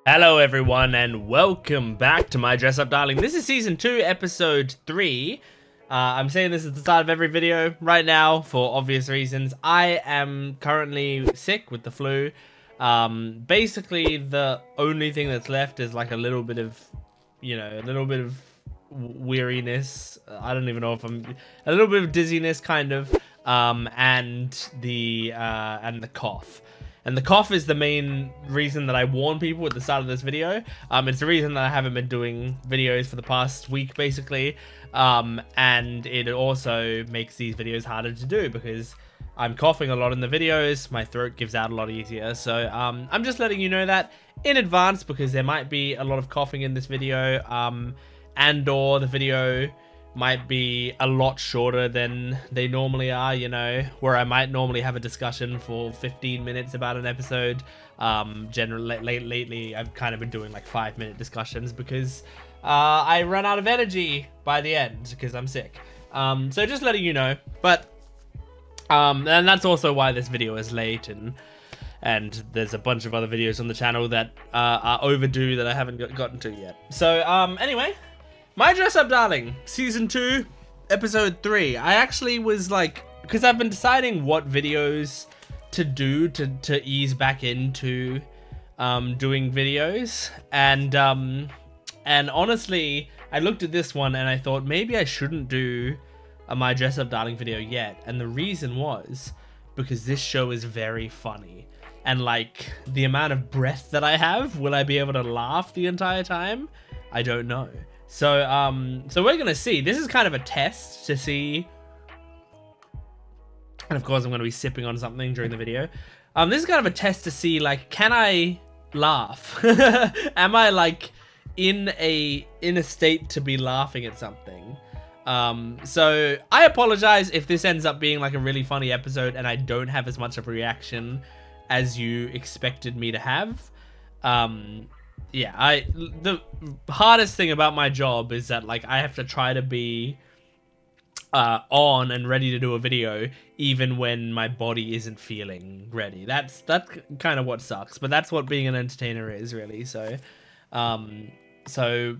Hello everyone and welcome back to My Dress Up Darling. This is season 2 episode 3. I'm saying this at the start of every video right now for obvious reasons. I am currently sick with the flu. Basically the only thing that's left is like a little bit of weariness. I don't even know if I'm a little bit of dizziness kind of and the cough. And the cough is the main reason that I warn people at the start of this video. It's the reason that I haven't been doing videos for the past week, basically. And it also makes these videos harder to do because I'm coughing a lot in the videos. My throat gives out a lot easier. So I'm just letting you know that in advance because there might be a lot of coughing in this video. And or the video might be a lot shorter than they normally are, you know, where I might normally have a discussion for 15 minutes about an episode. Lately, I've kind of been doing like 5-minute discussions because I run out of energy by the end because I'm sick. So just letting you know, but and that's also why this video is late and there's a bunch of other videos on the channel that are overdue that I haven't gotten to yet. So anyway, My Dress Up Darling, Season 2, Episode 3. I actually was like, because I've been deciding what videos to do to ease back into doing videos. And honestly, I looked at this one and I thought maybe I shouldn't do a My Dress Up Darling video yet. And the reason was because this show is very funny. And like, the amount of breath that I have, will I be able to laugh the entire time? I don't know. So we're gonna see. This is kind of a test to see, and of course I'm gonna be sipping on something during the video. This is kind of a test to see, like, can I laugh? Am I like in a state to be laughing at something? So I apologize if this ends up being like a really funny episode and I don't have as much of a reaction as you expected me to have. Yeah, the hardest thing about my job is that like I have to try to be on and ready to do a video even when my body isn't feeling ready. That's kind of what sucks, but that's what being an entertainer is, really. So so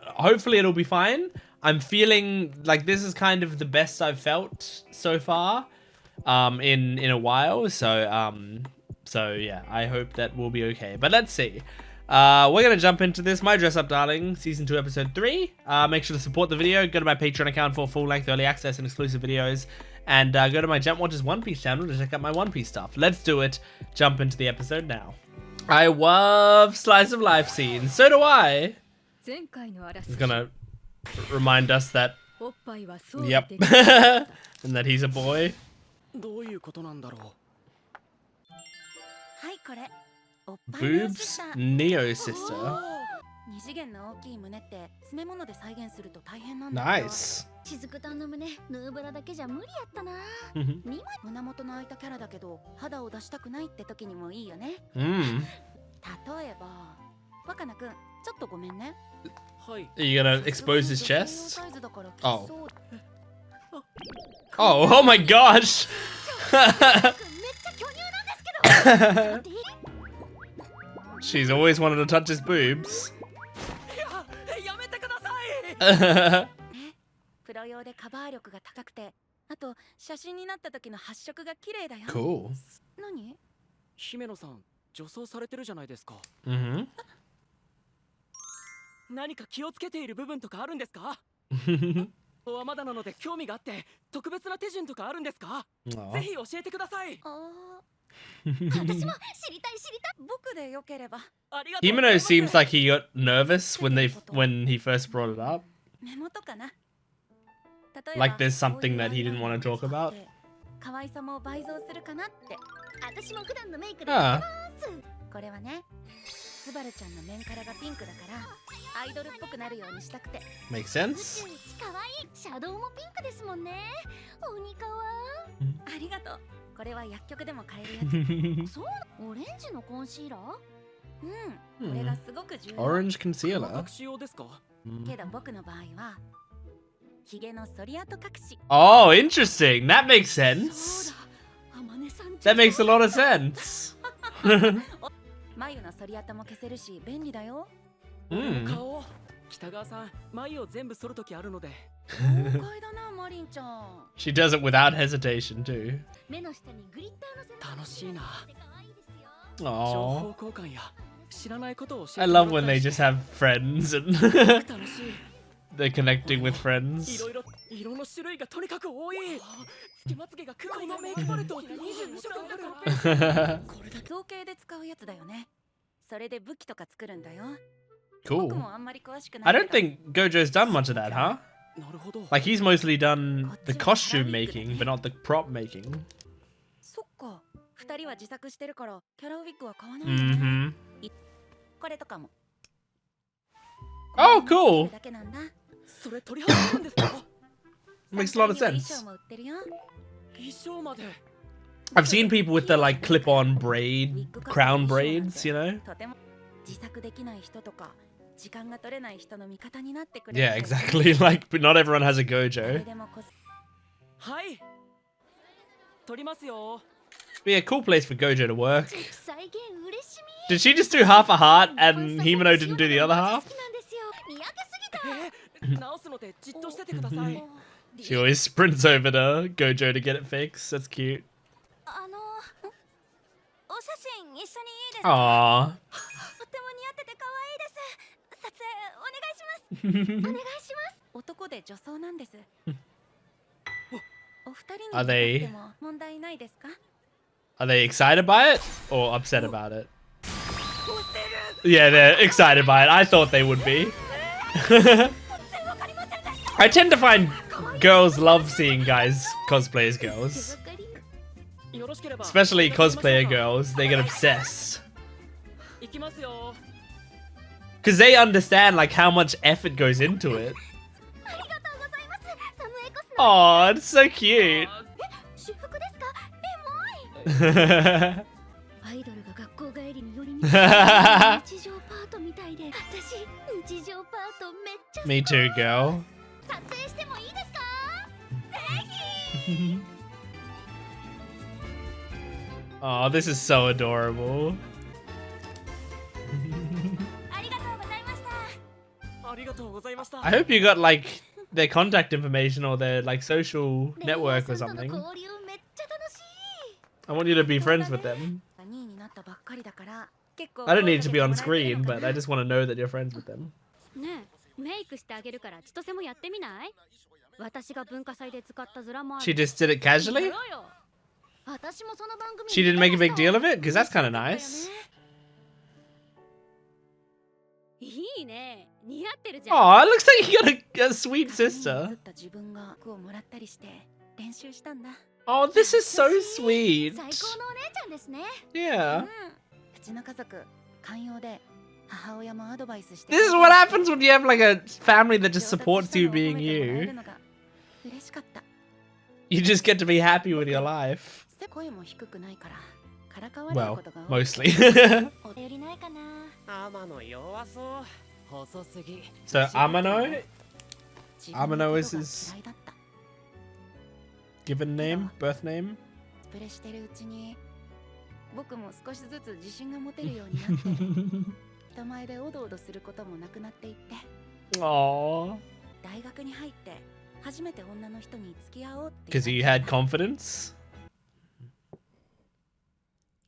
hopefully it'll be fine. I'm feeling like this is kind of the best I've felt so far in a while. So yeah, I hope that we'll be okay. But let's see. We're gonna jump into this, My Dress Up Darling, Season 2, Episode 3. Make sure to support the video, go to my Patreon account for full-length early access and exclusive videos, and go to my Jent Watches One Piece channel to check out my One Piece stuff. Let's do it. Jump into the episode now. I love slice of life scenes. So do I. It's gonna remind us that, yep, and that he's a boy. Boobs, Neo sister. Nice. Are you gonna expose his chest? Oh. Oh my gosh! She's always wanted to touch his boobs. Cool. Himeno-san, 女装されてるじゃないですか。何か気をつけている部分とかあるんですか？はまだなので興味があって特別な手順とかあるんですか？ぜひ教えてください。Himeno seems like he got nervous when he first brought it up. Like there's something that he didn't want to talk about. Ah. Makes sense. Orange concealer. Oh, interesting. That makes sense. That makes a lot of sense. 眉の剃り跡も消せるし便利だよ。顔、北川さん、眉を全部剃るときあるので。豪快だな、マリンちゃん。She does it without hesitation too. 楽しいな。情 Aww. 報交換や知らないことを教え I てもら love った when り they して just have friends and 楽しい。 they're connecting with い friends. ろいろ色の種類がとにかく多い。つけまつげが黒になメイクパレット22種類ある。これだけ造形で使うやつだよね。それで武器とか作るんだよ。 Cool. 僕もあんまり詳しくな I いけ don't ど。 think Gojo's done much of that, huh? なるほど。 Like he's mostly done the costume making, but not the prop making. そっか。二人は自作してるからキャラウィッグは買わないよね。 Mm-hmm. これとかも。 Oh, cool. だけなんだ。それ取り外せるんですか？ Makes a lot of 衣 sense. 装も売ってるよ。衣装まで。 I've seen people with the like clip-on braid, crown braids, you know? とても自作できない人とか時間が取れない人の味方になってくれる。 Yeah, exactly. Like, but not everyone has a 誰 Gojo. でもこすはい。取りますよ。 Be a cool place for Gojo to work. Did she just do half a heart and Himeno didn't do the other half? 直すのでじっとしててください。 She always sprints over to Gojo to get it fixed. That's cute. お写真一緒にいいですか？ Aww. とても似合ってて可愛いです。撮影お願いします。お願いします。男で女装なんです。お二人に Are they- とっても問題ないですか？ Are they excited by it or upset about it? Yeah, they're excited by it. I thought they would be. I tend to find girls love seeing guys cosplay as girls. よろしければ。 Especially cosplayer girls. They get obsessed. 行きますよ。 Because they understand like how much effort goes into it. ありがとうございます。サムエコス Oh, it's so cute. 私服ですか？エモい。 Me アイドルが学校帰りに寄り道する日常パートみたいで、私日常パートめっちゃ好き。 too, girl. 撮影してもいいですか？ぜひ。 Oh, this is so adorable. ありがとうございました。ありがとうございました。 I hope you got like their contact information or their like social network or something. 交流めっちゃ楽しい。 I want you to be friends with them. 2位になったばっかりだから結構 I don't need to be on screen, but I just want to know that you're friends with them. ねえ、メイクしてあげるから千歳もやってみない？私が文化祭で使ったズラもある。 She just did it casually? やろうよ。私もその番組 She didn't make a big deal of it? Because that's kind of nice. いいね。似合ってるじゃん。 Oh, it looks like you got a sweet 映 sister. った自分が服をもらったりして練習したんだ。 Oh, this is so sweet. 最高のお姉ちゃんですね。 Yeah. うちの家族寛容で母親もアドバイスして This is what happens when you have like a family that just supports you being you. 嬉しかった。 You just get to be happy with your life. 声も低くないからからかわれる Well, ことが多い。 mostly. お便りないかな。天野弱そう。細すぎ。 So, Amano, 自分の Amano こと is が his 嫌いだった。 given name, birth name. スプレしてるうちに僕も少しずつ自信が持てるようになって人前でおどおどすることもなくなっていって Aww. 大学に入って初めて女の人に付き合おうって Because you had confidence.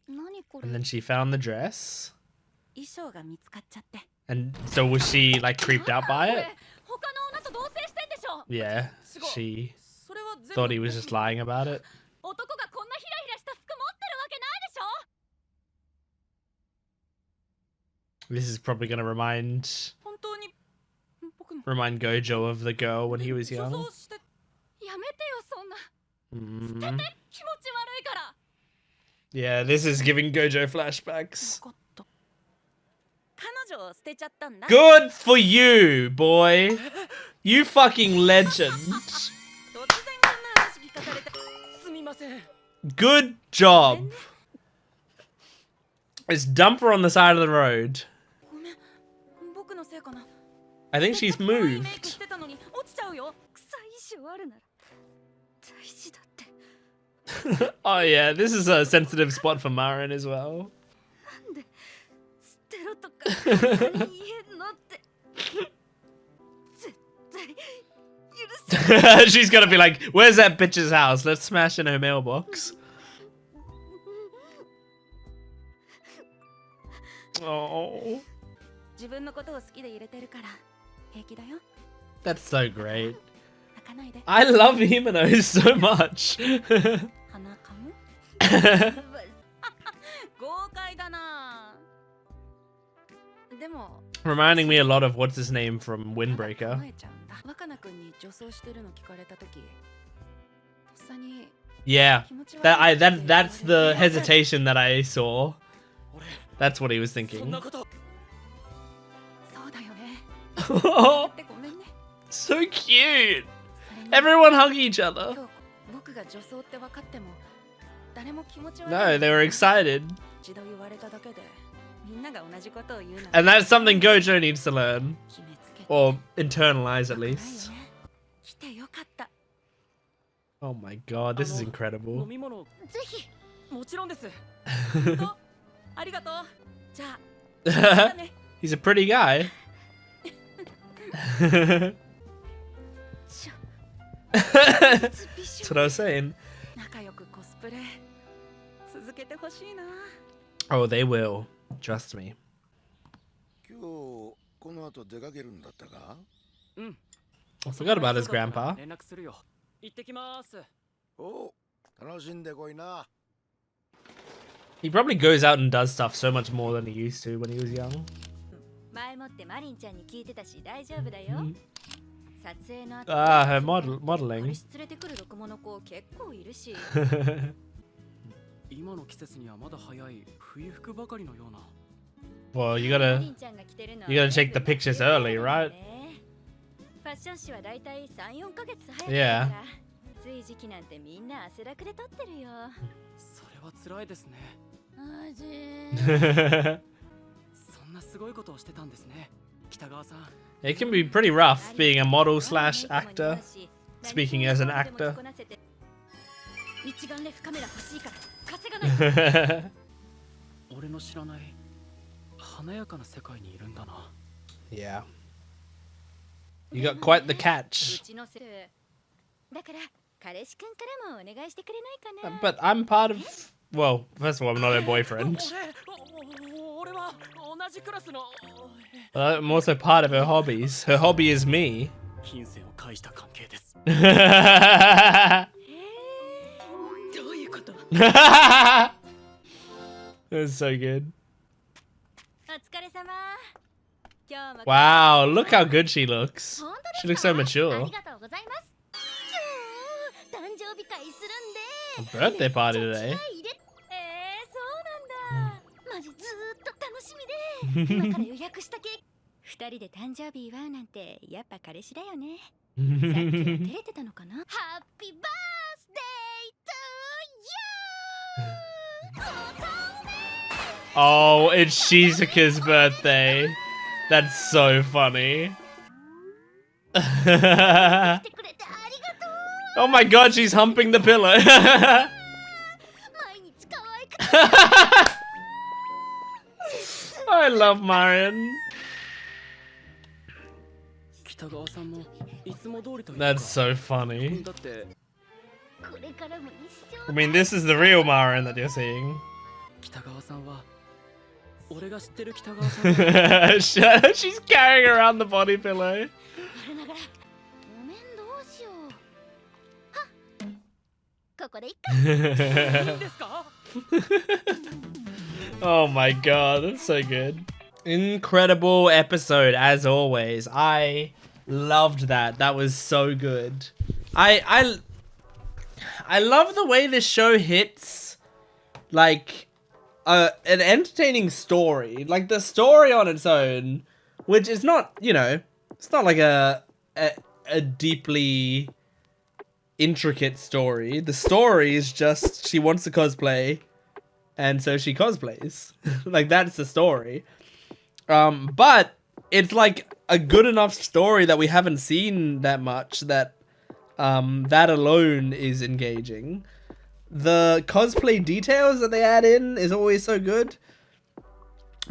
何これ And then she found the dress. 衣装が見つかっちゃって And so was she like creeped out by it? 他の女と同棲してんでしょ。 Yeah. She それは全部 thought he was just lying about it. 男がこんなヒラヒラした服持ってるわけないでしょ。 This is probably going to remind 本当に僕の Gojo of the girl when he was 女 young. 装してやめてよそんな。 Mm. 気持ち悪いから。 Yeah, this is giving Gojo flashbacks. 分かった彼女を捨てちゃったんだ Good for you, boy. You fucking legend. 突然こんな話聞かされてすみません。 Good job. Let's dump her on the side of the road. ごめん僕のせいかな I think she's 可愛いメイク moved. してたのに落ちちゃうよ臭い衣装あるなら大事だって。 Oh yeah, this is a sensitive spot for Marin as well. なんでろとか簡単に言えんのって絶対許せ She's gonna be like, where's that bitch's house? Let's smash in her mailbox. Oh, 自分のことを好きで入れてるから平気だよ。 that's so great. 泣かないで。 I love Himeno so much. 鼻かむ？豪快だな。でも Reminding me a lot of what's his name from Windbreaker. 構えちゃうんだ。若菜くんに女装してるの聞かれたとき、とっさに Yeah, 気持ち悪い that's the hesitation that I saw. That's what he was そん thinking. なことそうだよね。 Oh, ってごめんね。 so cute. それに Everyone hug each other. 今日僕が女装って分かっても誰も気持ち悪い No, they were excited. 一度言われただけでみんなが同じことを言うなんて And that's something Gojo needs to learn. 決めつけて Or internalize at 良くないよ least. ね。来てよかった。 Oh my god, this is 飲 incredible. み物ぜひもちろんですとありがとう。じゃあ He's a pretty guy. ちょ That's what I was saying. 仲良くコスプレ続けてほしいな。 Oh, they will. Trust me. 今日この後出かけるんだったか？ うん I forgot about his grandpa. 連絡するよ行ってきますお、楽しんでこいな。 He probably goes out and does stuff so much more than he used to when he was young. 前もってマリンちゃんに聞いてたし大丈夫だよ Mhm. 撮影の後 Ah, her 彼 modeling. 氏連れてくるろくもの子結構いるし今の季節にはまだ早い冬服ばかりのような Well, you マ gotta リンちゃんが着てるのは you gotta take the pictures early, right? ファッション誌はだいたい 3,4 ヶ月早く Yeah. だからつい時期なんてみんな汗だくで撮ってるよそれは辛いですねあじ そんなすごいことをしてたんですね北川さん It can be pretty rough being a model slash actor. Speaking as an actor. 一眼レフカメラ欲しいから稼がないと俺の知らない華やかな世界にいるんだな Yeah. You got quite the う catch. ちのせいだから彼氏くんからもお願いしてくれないかな But I'm part of. Well, first of all, I'm not her boyfriend. 俺は同じクラスの But I'm also part of her hobbies. Her hobby is me. 金銭を介した関係です That's どういうこと？ so good. お疲れ様今日も Wow, look how good she looks. 本当です She か looks so あ mature. りがとうございます誕生日会するん A で birthday party today. そうなんだマジずーっと楽しみで今から予約したケーキ二人で誕生日祝うなんてやっぱ彼氏だよねさっきは照れてたのかなハッピーバースデートゥーユー Oh, it's Shizuka's birthday. That's so funny. 来てくれてありがとう Oh my god, she's humping the pillow. 毎日可愛くて I love Marin. 北川さんもいつも通りというか That's so funny. だってこれからも一生 I mean, this is the real Marin that you're seeing. 北川さんは俺が知ってる北川さん She's carrying around the body pillow. 我ながらごめんどうしようはっここでいっかいいんですか Oh my god, that's so good. Incredible episode as always. I loved that. That was so good. I love the way this show hits like an entertaining story. Like the story on its own, which is not, you know, it's not like a deeply intricate story. The story is just she wants to cosplay and so she cosplays. Like that's the story. But it's like a good enough story that we haven't seen that much that that alone is engaging. The cosplay details that they add in is always so good.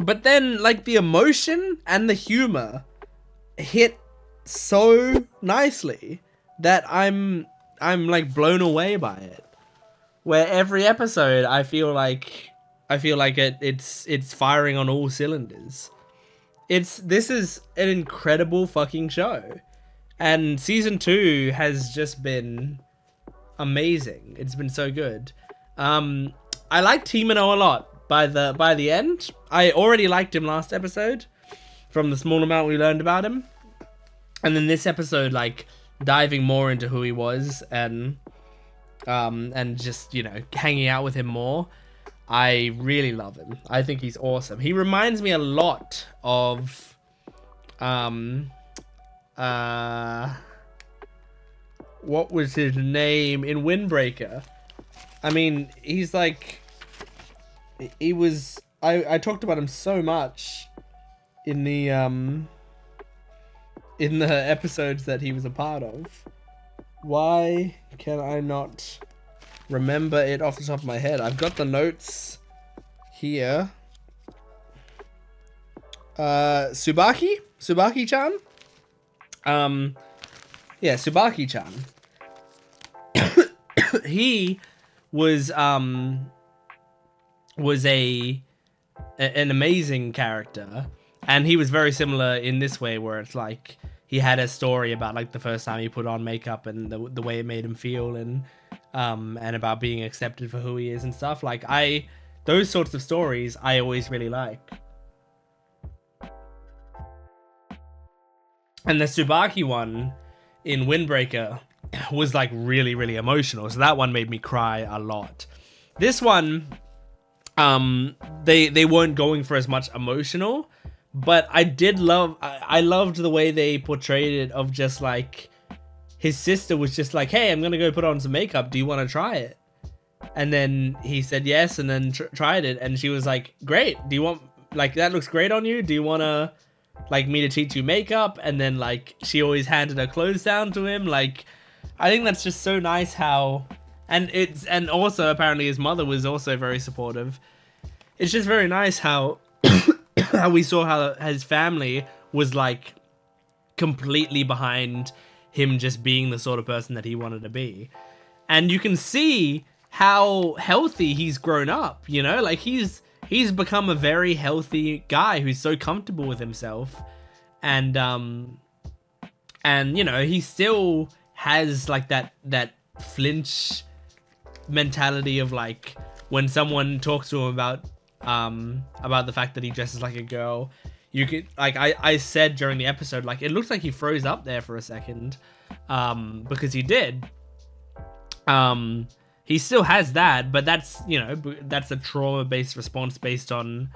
But then, like, the emotion and the humor hit so nicely that I'm like blown away by it. Where every episode I feel like it's firing on all cylinders. This is an incredible fucking show. And season 2 has just been amazing. It's been so good. I liked Himeno a lot by the end. I already liked him last episode from the small amount we learned about him. And then this episode, like, diving more into who he was and just, you know, hanging out with him more. I really love him. I think he's awesome. He reminds me a lot of what was his name in Windbreaker? I mean, he's like, he was, I talked about him so much in the episodes that he was a part of. Why can I not remember it off the top of my head? I've got the notes here. Tsubaki-chan? Yeah, Tsubaki-chan. He was an amazing character, and he was very similar in this way, where it's like he had a story about like the first time he put on makeup and the way it made him feel, and about being accepted for who he is and stuff. Like, those sorts of stories I always really like. And the Tsubaki one in Windbreaker was like really, really emotional. So that one made me cry a lot. This one, they weren't going for as much emotional, but I loved the way they portrayed it, of just like his sister was just like, hey, I'm gonna go put on some makeup, do you want to try it? And then he said yes, and then tried it, and she was like, great, do you want, like, that looks great on you, do you want to, like, me to teach you makeup? And then, like, she always handed her clothes down to him. Like, I think that's just so nice how, and also apparently his mother was also very supportive. It's just very nice how how we saw how his family was like completely behind him just being the sort of person that he wanted to be. And you can see how healthy he's grown up, you know, like he's become a very healthy guy who's so comfortable with himself. And you know, he still has like that flinch mentality of like when someone talks to him about the fact that he dresses like a girl, you could, like, I said during the episode, like, it looks like he froze up there for a second, because he did. He still has that, but that's, you know, that's a trauma-based response based on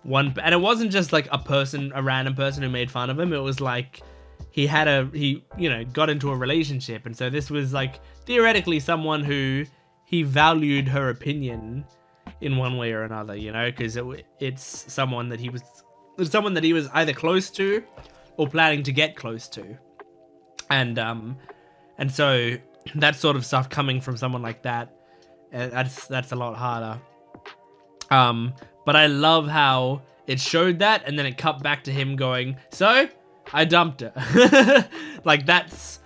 one, and it wasn't just like a random person who made fun of him. It was like he you know, got into a relationship, and so this was like theoretically someone who he valued her opinion in one way or another, you know, because it's someone that he was either close to or planning to get close to, and so that sort of stuff coming from someone like that, that's a lot harder. But I love how it showed that, and then it cut back to him going, so I dumped her. Like, that's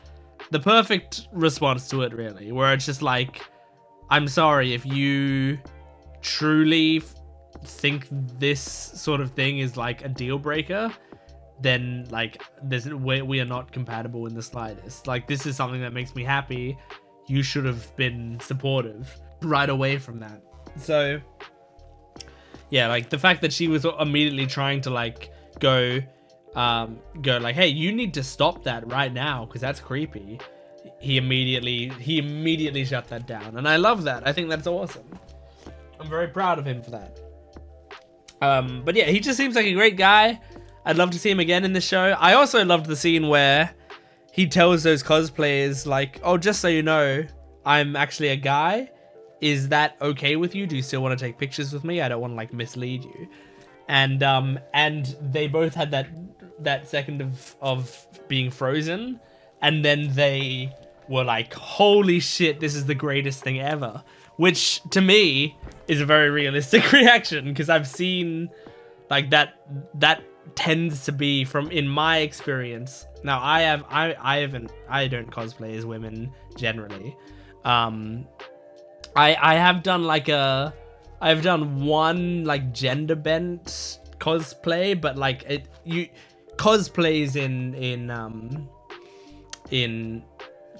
the perfect response to it, really, where it's just like, I'm sorry, if you truly think this sort of thing is like a deal breaker, then like we are not compatible in the slightest. Like, this is something that makes me happy. You should have been supportive right away from that. So yeah, like the fact that she was immediately trying to like go like, hey, you need to stop that right now because that's creepy. He immediately shut that down, and I love that. I think that's awesome. I'm very proud of him for that. But yeah, he just seems like a great guy. I'd love to see him again in the show. I also loved the scene where he tells those cosplayers, like, oh, just so you know, I'm actually a guy. Is that okay with you? Do you still want to take pictures with me? I don't want to like mislead you. And they both had that second of being frozen, and then they were like, holy shit, this is the greatest thing ever. Which to me is a very realistic reaction, because I've seen Like that tends to be, from in my experience. Now I don't cosplay as women generally. I have done like I've done one like gender bent cosplay, but like cosplays in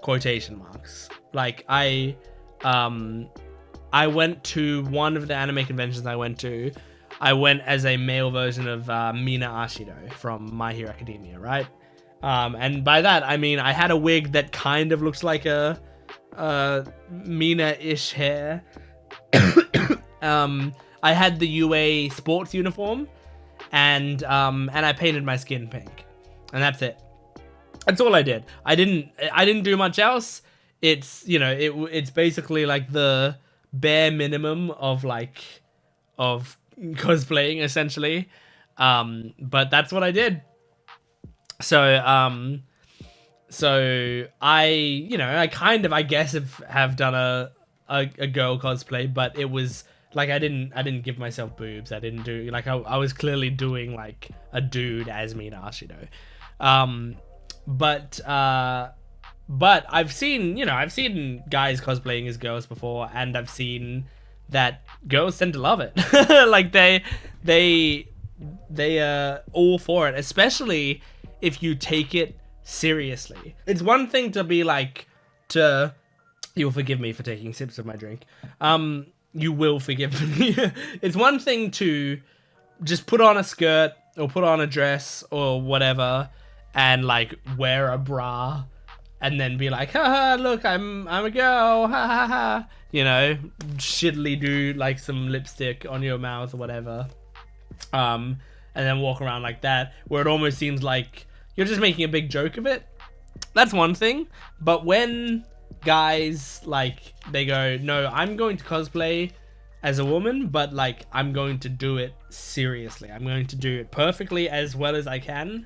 quotation marks. Like I went to one of the anime conventions I went to. I went as a male version of Mina Ashido from My Hero Academia, right? And by that I mean I had a wig that kind of looks like a Mina-ish hair. I had the UA sports uniform, and I painted my skin pink, and that's it. That's all I did. I didn't do much else. It's, you know, it's basically like the bare minimum of cosplaying essentially. But that's what I did. So I, you know, I kind of, I guess, have done a girl cosplay, but it was like I didn't give myself boobs. I didn't do like I was clearly doing like a dude as Mina Ashido. But I've seen guys cosplaying as girls before, and I've seen that girls tend to love it. Like they are all for it, especially if you take it seriously. It's one thing to be like, you'll forgive me for taking sips of my drink. You will forgive me. It's one thing to just put on a skirt or put on a dress or whatever and like wear a bra and then be like, haha, look, I'm a girl, ha ha ha. You know, shittily do like some lipstick on your mouth or whatever. And then walk around like that, where it almost seems like you're just making a big joke of it. That's one thing. But when guys like they go, no, I'm going to cosplay as a woman, but like I'm going to do it seriously, I'm going to do it perfectly as well as I can,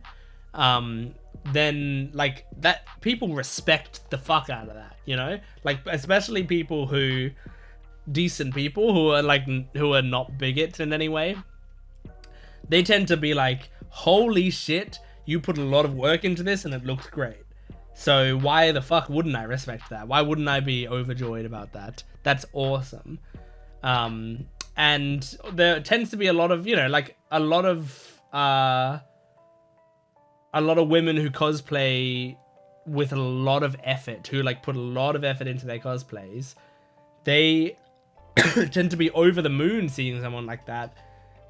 then like that, people respect the fuck out of that, you know, like especially decent people who are not bigots in any way. They tend to be like, holy shit, you put a lot of work into this and it looks great. So why the fuck wouldn't I respect that? Why wouldn't I be overjoyed about that? That's awesome. And there tends to be a lot of, you know, like a lot of women who cosplay with a lot of effort, who like put a lot of effort into their cosplays. They tend to be over the moon seeing someone like that,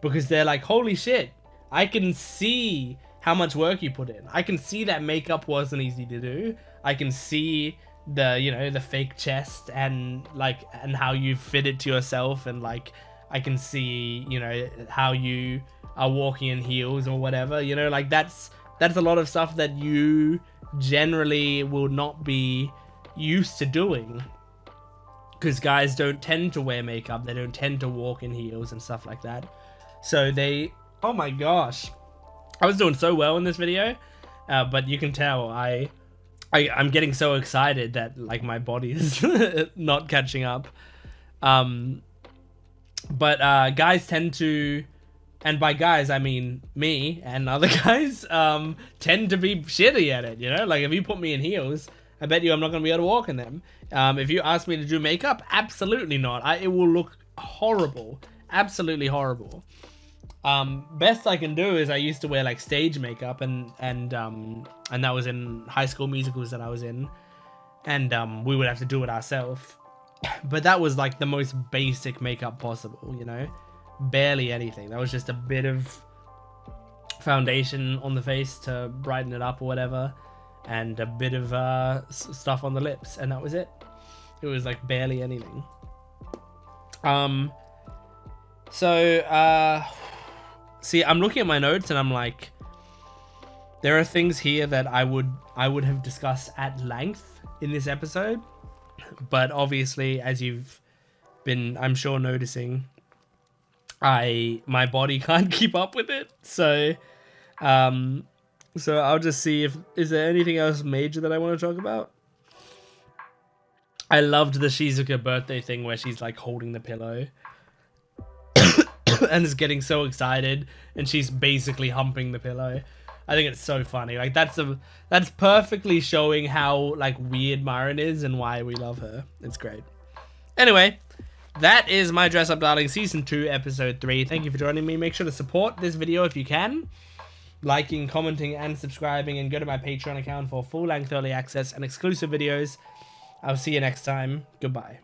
because they're like, holy shit, I can see how much work you put in. I can see that makeup wasn't easy to do. I can see the, you know, the fake chest and how you fit it to yourself, and like I can see, you know, how you are walking in heels or whatever, you know, like that's a lot of stuff that you generally will not be used to doing, because guys don't tend to wear makeup, they don't tend to walk in heels and stuff like that. So they, oh my gosh, I was doing so well in this video, but you can tell I'm getting so excited that like my body is not catching up. But guys tend to, and by guys I mean me and other guys, tend to be shitty at it, you know? Like if you put me in heels, I bet you I'm not going to be able to walk in them. If you ask me to do makeup, absolutely not. It will look horrible. Absolutely horrible. Best I can do is I used to wear like stage makeup, and that was in High School Musicals that I was in, and we would have to do it ourselves. But that was like the most basic makeup possible, you know, barely anything. That was just a bit of foundation on the face to brighten it up or whatever, and a bit of stuff on the lips, and that was it. It was like barely anything. See, I'm looking at my notes and I'm like, there are things here that I would have discussed at length in this episode, but obviously, as you've been, I'm sure, noticing, my body can't keep up with it. So I'll just see is there anything else major that I want to talk about. I loved the Shizuka birthday thing where she's like holding the pillow. and is getting so excited, and she's basically humping the pillow. I think it's so funny. Like that's perfectly showing how like weird Marin is and why we love her. It's great. Anyway, that is my Dress Up Darling Season 2, Episode 3. Thank you for joining me. Make sure to support this video if you can. Liking, commenting, and subscribing. And go to my Patreon account for full-length early access and exclusive videos. I'll see you next time. Goodbye.